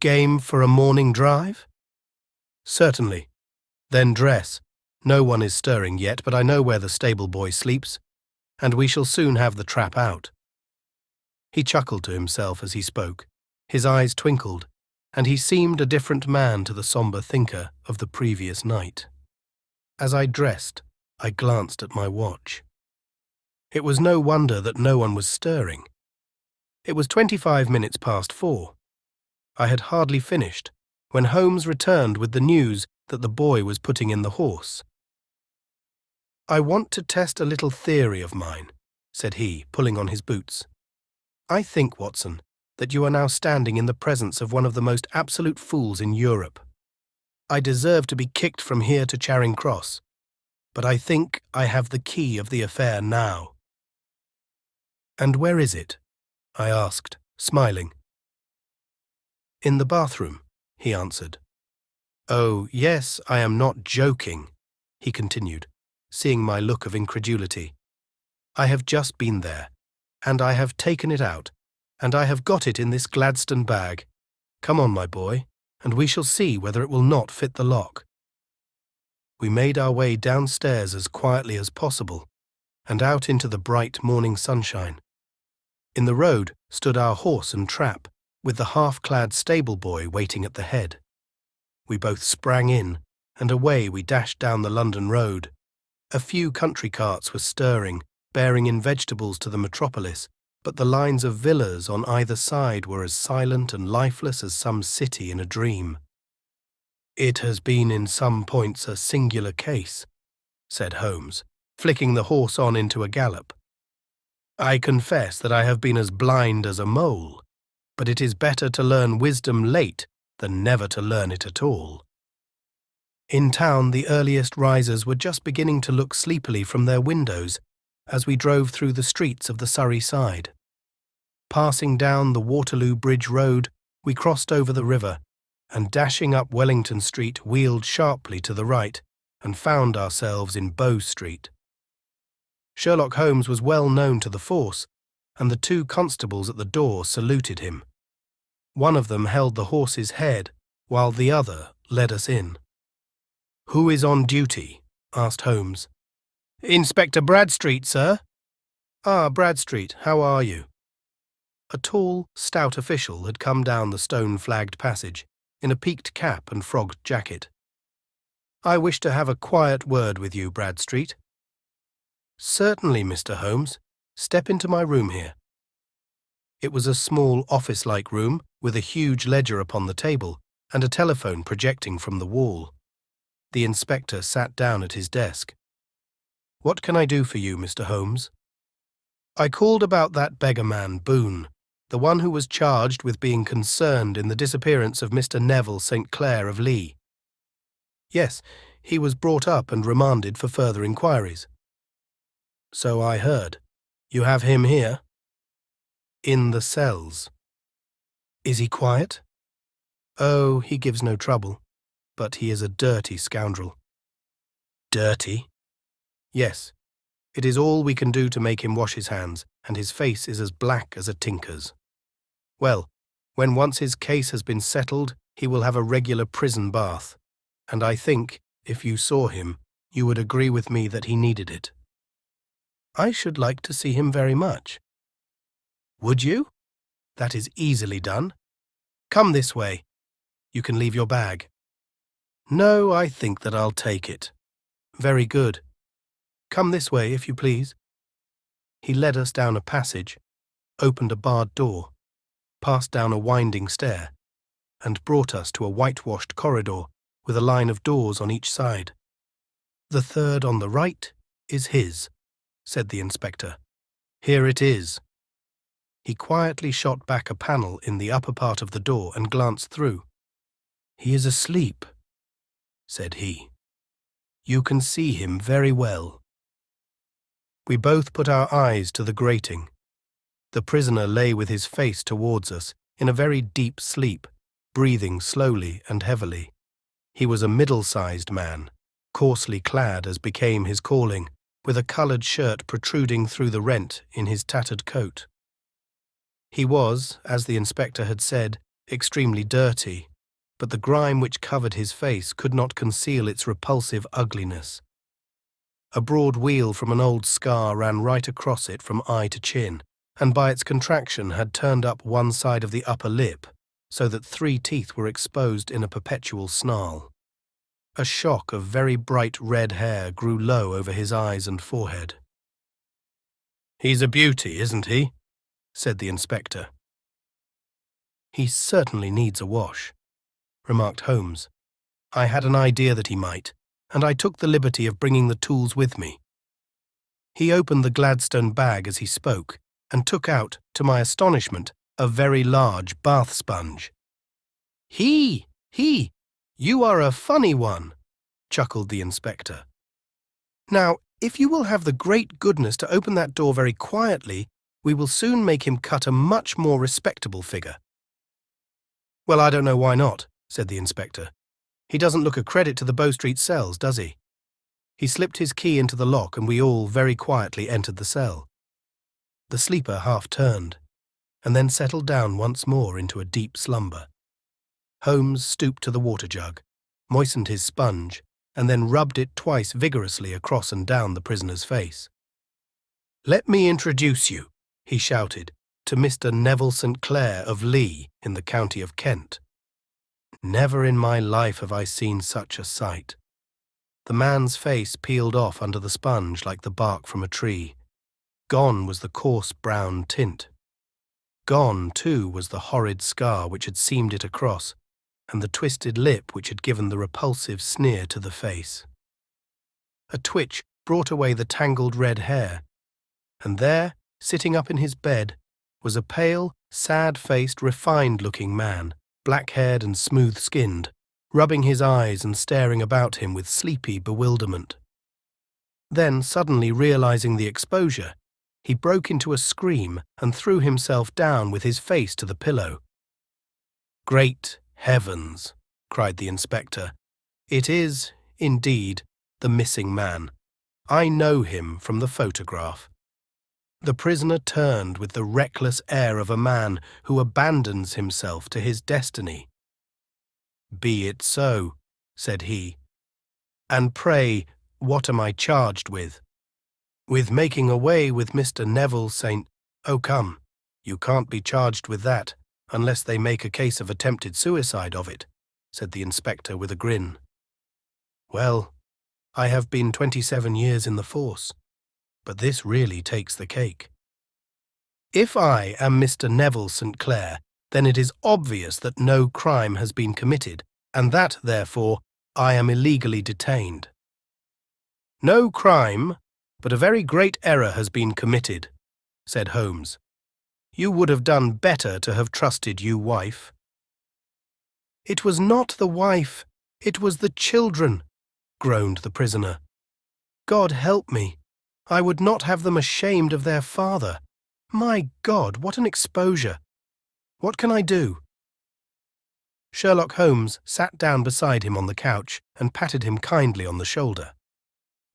"Game for a morning drive?" "Certainly." "Then dress. No one is stirring yet, but I know where the stable boy sleeps, and we shall soon have the trap out." He chuckled to himself as he spoke. His eyes twinkled, and he seemed a different man to the sombre thinker of the previous night. As I dressed, I glanced at my watch. It was no wonder that no one was stirring. It was 25 minutes past 4. I had hardly finished when Holmes returned with the news that the boy was putting in the horse. "I want to test a little theory of mine," said he, pulling on his boots. "I think, Watson, that you are now standing in the presence of one of the most absolute fools in Europe. I deserve to be kicked from here to Charing Cross, but I think I have the key of the affair now." "And where is it?" I asked, smiling. "In the bathroom," he answered. "Oh, yes, I am not joking," he continued, seeing my look of incredulity. "I have just been there, and I have taken it out, and I have got it in this Gladstone bag. Come on, my boy, and we shall see whether it will not fit the lock." We made our way downstairs as quietly as possible, and out into the bright morning sunshine. In the road stood our horse and trap, with the half-clad stable boy waiting at the head. We both sprang in, and away we dashed down the London road. A few country carts were stirring, bearing in vegetables to the metropolis, but the lines of villas on either side were as silent and lifeless as some city in a dream. "It has been in some points a singular case," said Holmes, flicking the horse on into a gallop. "I confess that I have been as blind as a mole, but it is better to learn wisdom late than never to learn it at all." In town the earliest risers were just beginning to look sleepily from their windows as we drove through the streets of the Surrey side. Passing down the Waterloo Bridge Road, we crossed over the river, and dashing up Wellington Street wheeled sharply to the right and found ourselves in Bow Street. Sherlock Holmes was well known to the force, and the two constables at the door saluted him. One of them held the horse's head, while the other led us in. "Who is on duty?" asked Holmes. "Inspector Bradstreet, sir." "Ah, Bradstreet, how are you?" A tall, stout official had come down the stone-flagged passage, in a peaked cap and frogged jacket. "I wish to have a quiet word with you, Bradstreet." "Certainly, Mr. Holmes. Step into my room here." It was a small office-like room, with a huge ledger upon the table, and a telephone projecting from the wall. The inspector sat down at his desk. "What can I do for you, Mr. Holmes?" "I called about that beggar man, Boone, the one who was charged with being concerned in the disappearance of Mr. Neville St. Clair of Lee." "Yes, he was brought up and remanded for further inquiries." "So I heard. You have him here?" "In the cells." "Is he quiet?" "Oh, he gives no trouble, but he is a dirty scoundrel." "Dirty?" Yes, it is all we can do to make him wash his hands, and his face is as black as a tinker's. Well, when once his case has been settled, he will have a regular prison bath, and I think, if you saw him, you would agree with me that he needed it. I should like to see him very much. Would you? That is easily done. Come this way. You can leave your bag. No, I think that I'll take it. Very good. Come this way, if you please. He led us down a passage, opened a barred door, passed down a winding stair, and brought us to a whitewashed corridor with a line of doors on each side. The third on the right is his, said the inspector. Here it is. He quietly shot back a panel in the upper part of the door and glanced through. He is asleep, said he. You can see him very well. We both put our eyes to the grating. The prisoner lay with his face towards us, in a very deep sleep, breathing slowly and heavily. He was a middle-sized man, coarsely clad as became his calling, with a coloured shirt protruding through the rent in his tattered coat. He was, as the inspector had said, extremely dirty, but the grime which covered his face could not conceal its repulsive ugliness. A broad wheal from an old scar ran right across it from eye to chin, and by its contraction had turned up one side of the upper lip, so that 3 teeth were exposed in a perpetual snarl. A shock of very bright red hair grew low over his eyes and forehead. "He's a beauty, isn't he?" said the inspector. "He certainly needs a wash," remarked Holmes. "I had an idea that he might, and I took the liberty of bringing the tools with me." He opened the Gladstone bag as he spoke, and took out, to my astonishment, a very large bath sponge. He! You are a funny one," chuckled the inspector. "Now, if you will have the great goodness to open that door very quietly, we will soon make him cut a much more respectable figure." "Well, I don't know why not," said the inspector. "He doesn't look a credit to the Bow Street cells, does he?" He slipped his key into the lock, and we all very quietly entered the cell. The sleeper half turned, and then settled down once more into a deep slumber. Holmes stooped to the water jug, moistened his sponge, and then rubbed it twice vigorously across and down the prisoner's face. "Let me introduce you," he shouted, "to Mr. Neville St. Clair of Lee in the county of Kent." Never in my life have I seen such a sight. The man's face peeled off under the sponge like the bark from a tree. Gone was the coarse brown tint. Gone, too, was the horrid scar which had seamed it across, and the twisted lip which had given the repulsive sneer to the face. A twitch brought away the tangled red hair, and there, sitting up in his bed, was a pale, sad-faced, refined-looking man, black-haired and smooth-skinned, rubbing his eyes and staring about him with sleepy bewilderment. Then, suddenly realizing the exposure, he broke into a scream and threw himself down with his face to the pillow. "Great heavens!" cried the inspector. "It is, indeed, the missing man. I know him from the photograph." The prisoner turned with the reckless air of a man who abandons himself to his destiny. "Be it so," said he. "And pray, what am I charged with?" "With making away with Mr. Neville St. Oh, come, you can't be charged with that, unless they make a case of attempted suicide of it," said the inspector with a grin. "Well, I have been 27 years in the force, but this really takes the cake. If I am Mr. Neville St. Clair, then it is obvious that no crime has been committed, and that, therefore, I am illegally detained." "No crime, but a very great error has been committed," said Holmes. "You would have done better to have trusted you wife." "It was not the wife, it was the children," groaned the prisoner. "God help me, I would not have them ashamed of their father. My God, what an exposure! What can I do?" Sherlock Holmes sat down beside him on the couch and patted him kindly on the shoulder.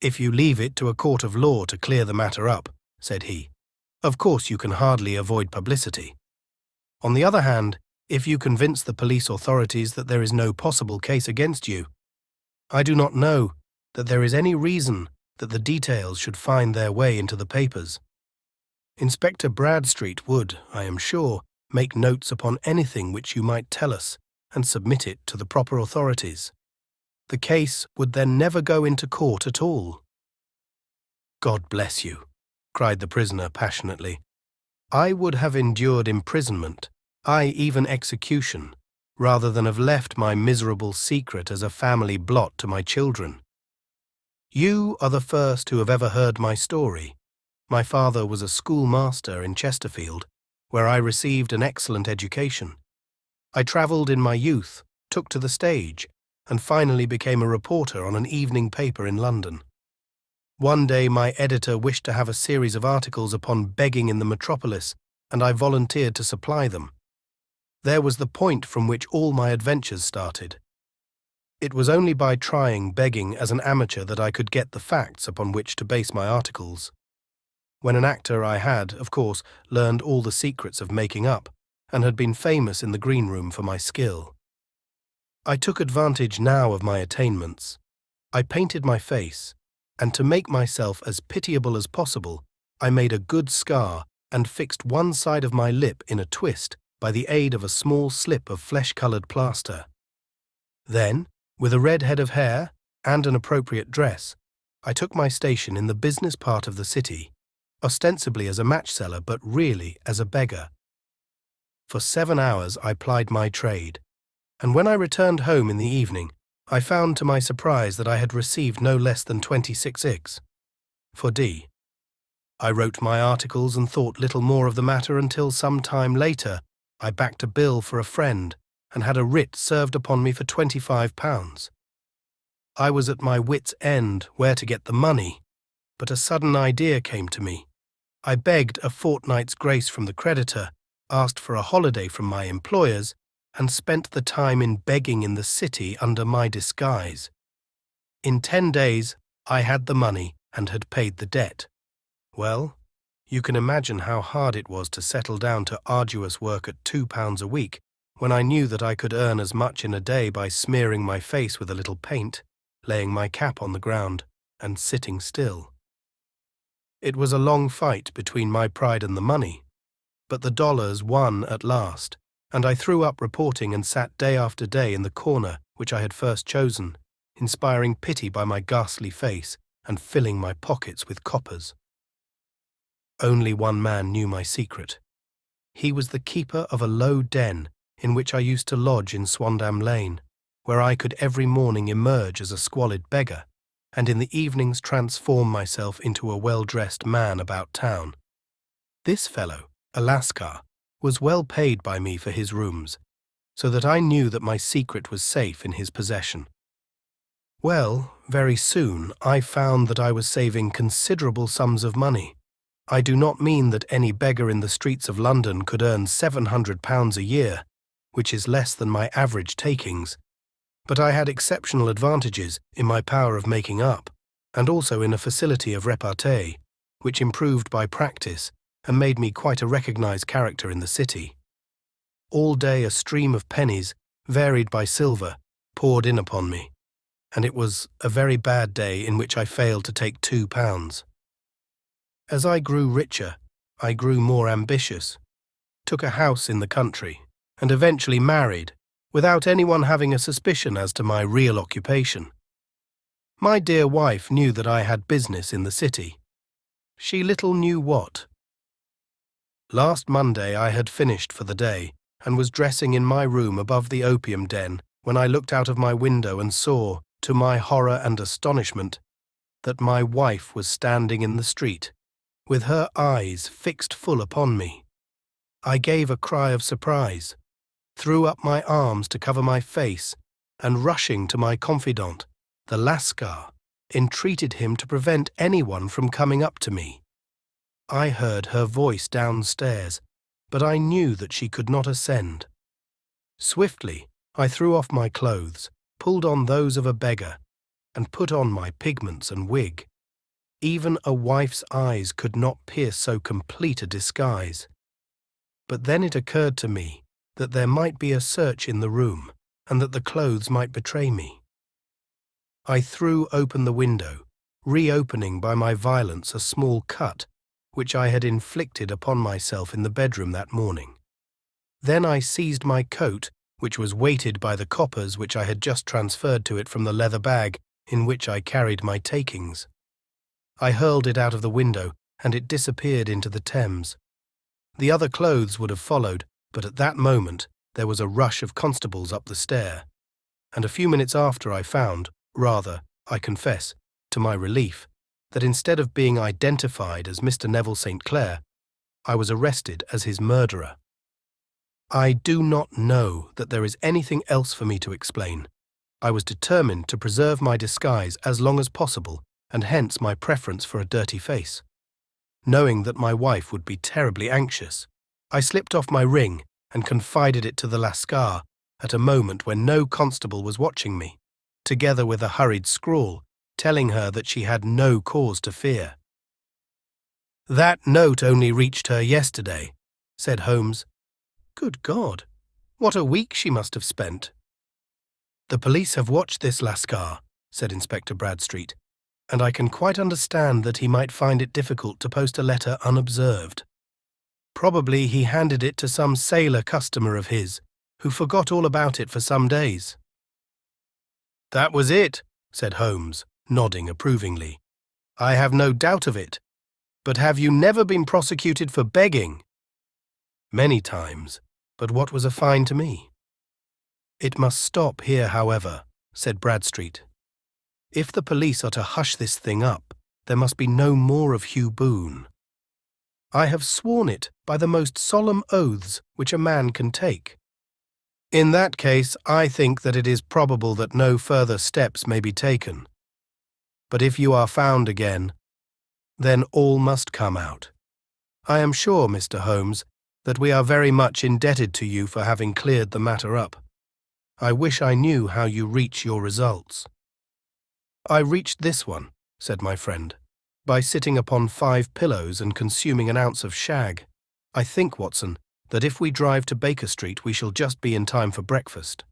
"If you leave it to a court of law to clear the matter up," said he, "of course you can hardly avoid publicity. On the other hand, if you convince the police authorities that there is no possible case against you, I do not know that there is any reason that the details should find their way into the papers. Inspector Bradstreet would, I am sure, make notes upon anything which you might tell us and submit it to the proper authorities. The case would then never go into court at all." "God bless you," cried the prisoner passionately. "I would have endured imprisonment, aye, even execution, rather than have left my miserable secret as a family blot to my children. You are the first who have ever heard my story. My father was a schoolmaster in Chesterfield, where I received an excellent education. I travelled in my youth, took to the stage, and finally became a reporter on an evening paper in London. One day my editor wished to have a series of articles upon begging in the metropolis, and I volunteered to supply them. There was the point from which all my adventures started. It was only by trying begging as an amateur that I could get the facts upon which to base my articles. When an actor I had, of course, learned all the secrets of making up, and had been famous in the green room for my skill. I took advantage now of my attainments. I painted my face, and to make myself as pitiable as possible, I made a good scar and fixed one side of my lip in a twist by the aid of a small slip of flesh-coloured plaster. Then, with a red head of hair and an appropriate dress, I took my station in the business part of the city, ostensibly as a match-seller but really as a beggar. For 7 hours I plied my trade, and when I returned home in the evening, I found to my surprise that I had received no less than 26 for D. I wrote my articles and thought little more of the matter until some time later I backed a bill for a friend and had a writ served upon me for £25. I was at my wit's end where to get the money, but a sudden idea came to me. I begged a fortnight's grace from the creditor, asked for a holiday from my employers, and spent the time in begging in the city under my disguise. In 10 days I had the money and had paid the debt. Well, you can imagine how hard it was to settle down to arduous work at £2 a week, when I knew that I could earn as much in a day by smearing my face with a little paint, laying my cap on the ground, and sitting still. It was a long fight between my pride and the money, but the dollars won at last, and I threw up reporting and sat day after day in the corner which I had first chosen, inspiring pity by my ghastly face and filling my pockets with coppers. Only one man knew my secret. He was the keeper of a low den in which I used to lodge in Swandam Lane, where I could every morning emerge as a squalid beggar, and in the evenings transform myself into a well-dressed man about town. This fellow, a Lascar, was well paid by me for his rooms, so that I knew that my secret was safe in his possession. Well, very soon I found that I was saving considerable sums of money. I do not mean that any beggar in the streets of London could earn £700 a year, which is less than my average takings, but I had exceptional advantages in my power of making up, and also in a facility of repartee, which improved by practice and made me quite a recognized character in the city. All day a stream of pennies, varied by silver, poured in upon me, and it was a very bad day in which I failed to take £2. As I grew richer, I grew more ambitious, took a house in the country, and eventually married, without anyone having a suspicion as to my real occupation. My dear wife knew that I had business in the city. She little knew what. Last Monday I had finished for the day, and was dressing in my room above the opium den when I looked out of my window and saw, to my horror and astonishment, that my wife was standing in the street, with her eyes fixed full upon me. I gave a cry of surprise, threw up my arms to cover my face, and rushing to my confidant, the Lascar, entreated him to prevent anyone from coming up to me. I heard her voice downstairs, but I knew that she could not ascend. Swiftly, I threw off my clothes, pulled on those of a beggar, and put on my pigments and wig. Even a wife's eyes could not pierce so complete a disguise. But then it occurred to me that there might be a search in the room, and that the clothes might betray me. I threw open the window, reopening by my violence a small cut which I had inflicted upon myself in the bedroom that morning. Then I seized my coat, which was weighted by the coppers which I had just transferred to it from the leather bag in which I carried my takings. I hurled it out of the window, and it disappeared into the Thames. The other clothes would have followed, but at that moment there was a rush of constables up the stair, and a few minutes after I found, rather, I confess, to my relief, that instead of being identified as Mr. Neville St. Clair, I was arrested as his murderer. I do not know that there is anything else for me to explain. I was determined to preserve my disguise as long as possible, and hence my preference for a dirty face. Knowing that my wife would be terribly anxious, I slipped off my ring and confided it to the Lascar at a moment when no constable was watching me, together with a hurried scrawl, telling her that she had no cause to fear. "That note only reached her yesterday," said Holmes. "Good God, what a week she must have spent." "The police have watched this Lascar," said Inspector Bradstreet, "and I can quite understand that he might find it difficult to post a letter unobserved. Probably he handed it to some sailor customer of his, who forgot all about it for some days." "That was it," said Holmes, nodding approvingly. "I have no doubt of it. But have you never been prosecuted for begging?" "Many times, but what was a fine to me?" "It must stop here, however," said Bradstreet. "If the police are to hush this thing up, there must be no more of Hugh Boone. I have sworn it by the most solemn oaths which a man can take. In that case, I think that it is probable that no further steps may be taken. But if you are found again, then all must come out. I am sure, Mr. Holmes, that we are very much indebted to you for having cleared the matter up. I wish I knew how you reach your results." "I reached this one," said my friend, "by sitting upon 5 pillows and consuming an ounce of shag. I think, Watson, that if we drive to Baker Street we shall just be in time for breakfast."